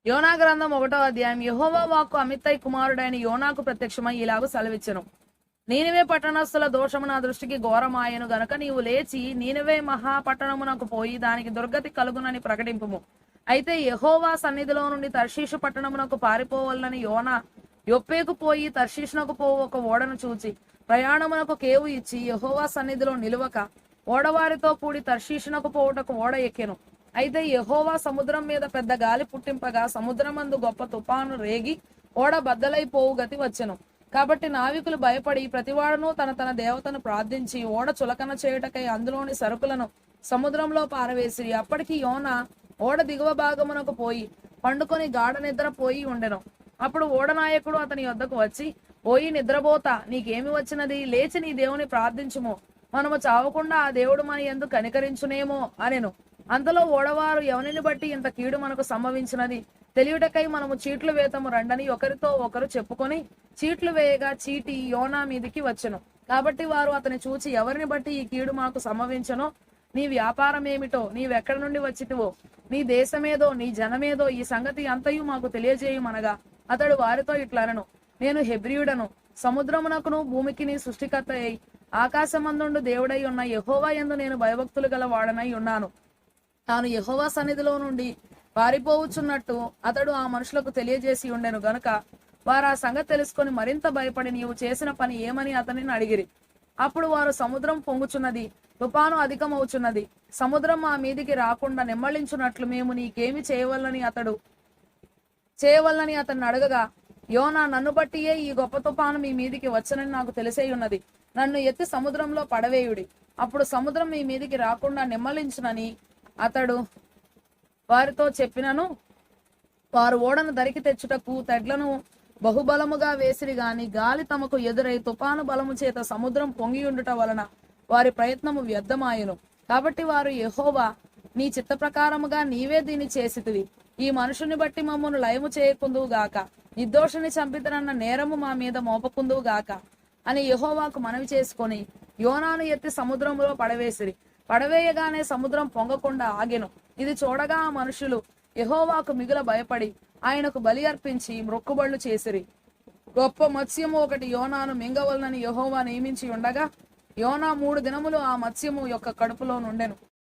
యోనా గ్రంథం 1వ అధ్యాయం. యెహోవా వాక్కు అమిత్తై కుమారుడైన యోనాకు ప్రత్యక్షమై ఇలాగు సెలవిచ్చెను. నీనివే పట్టణస్థుల దోషము నా దృష్టికి ఘోరమాయెను గనుక నీవు లేచి నీనివే మహాపట్టణమునకు పోయి దానికి దుర్గతి కలుగునని ప్రకటింపుము. అయితే యెహోవా సన్నిధిలో నుండి తర్షీషు పట్టణమునకు పారిపోవాలని యోనా యొప్పేకు పోయి తర్షీషునకు పోవు ఒక ఓడను చూచి ప్రయాణమునకు కేవు ఇచ్చి యెహోవా సన్నిధిలో నిలువక ఓడవారితో కూడి తర్షీషునకు పోవుటకు ఓడ ఎక్కెను. అయితే యెహోవా సముద్రం మీద పెద్ద గాలి పుట్టింపగా సముద్రమందు గొప్ప తుఫాను రేగి ఓడ బద్దలైపోవు గతి వచ్చెను. కాబట్టి నావికులు భయపడి ప్రతివాడును తన తన దేవతను ప్రార్థించి ఓడ చులకన చేయుటకై అందులోని సరుకులను సముద్రంలో పారవేసిరి. అప్పటికి యోనా ఓడ దిగువ భాగమునకు పోయి పండుకొని గాఢ నిద్ర పోయి ఉండెను. అప్పుడు ఓడనాయకుడు అతని యొద్దకు వచ్చి, పోయి నిద్రపోతా, నీకేమి వచ్చినది? లేచి నీ దేవుని ప్రార్థించుము, మనము చావకుండా ఆ దేవుడు మన యందు కనికరించునేమో అనెను. అంతలో ఓడవారు ఎవరిని బట్టి ఇంత కీడు మనకు సంభవించినది తెలియుటకై మనము చీట్లు వేతము రండని ఒకరితో ఒకరు చెప్పుకొని చీట్లు వేయగా చీటి యోనా మీదికి వచ్చెను. కాబట్టి వారు అతని చూచి, ఎవరిని బట్టి ఈ కీడు మాకు సంభవించనో, నీ వ్యాపారం ఏమిటో, నీవెక్కడి నుండి వచ్చితివో, నీ దేశమేదో, నీ జనమేదో, ఈ సంగతి అంతయు మాకు తెలియజేయమనగా అతడు వారితో ఇట్లనెను, నేను హెబ్రీయుడను, సముద్రమునకును భూమికిని సృష్టికర్త అయి ఆకాశమందుండు దేవుడై ఉన్న యెహోవా యందు నేను భయభక్తులు గల వాడనై ఉన్నాను. తాను యెహోవా సన్నిధిలో నుండి పారిపోవచ్చున్నట్టు అతడు ఆ మనుషులకు తెలియజేసి ఉండెను గనుక వారు ఆ సంగతి తెలుసుకొని మరింత భయపడి, నీవు చేసిన పని ఏమని అతనిని అడిగిరి. అప్పుడు వారు, సముద్రం పొంగుచున్నది, తుఫాను అధికమవుచున్నది, సముద్రం మా మీదికి రాకుండా నెమ్మళించున్నట్లు మేము నీకేమి చేయవల్లని అతన్ని అడగగా, యోనా, నన్ను బట్టియే ఈ గొప్ప తుఫాను మీ మీదికి వచ్చనని నాకు తెలిసే ఉన్నది. నన్ను ఎత్తి సముద్రంలో పడవేయుడి, అప్పుడు సముద్రం మీ మీదికి రాకుండా నెమ్మలించునని అతడు వారితో చెప్పినను. వారు ఓడను దరికి తెచ్చుటకు తెడ్లను బహుబలముగా వేసిరి గాని గాలి తమకు ఎదురై తుఫాను బలము చేత సముద్రం పొంగియుండుట వలన వారి ప్రయత్నము వ్యర్థమాయెను. కాబట్టి వారు, యెహోవా, నీ చిత్త ప్రకారముగా నీవే దీన్ని చేసితివి, ఈ మనుషుని బట్టి మమ్మను లయము చేయకుందువు గాక, నిర్దోషిని చంపితనన్న నేరము మా మీద మోపకుందువు గాక అని యెహోవాకు మనవి చేసుకొని యోనాను ఎత్తి సముద్రంలో పడవేసిరి. పడవేయగానే సముద్రం పొంగకుండా ఆగెను. ఇది చూడగా ఆ మనుషులు యెహోవాకు మిగుల భయపడి ఆయనకు బలి అర్పించి మ్రొక్కుబళ్ళు చేసిరి. గొప్ప మత్స్యము ఒకటి యోనాను మింగవలనని యెహోవా నియమించి ఉండగా యోనా 3 దినములు ఆ మత్స్యము యొక్క కడుపులో నుండెను.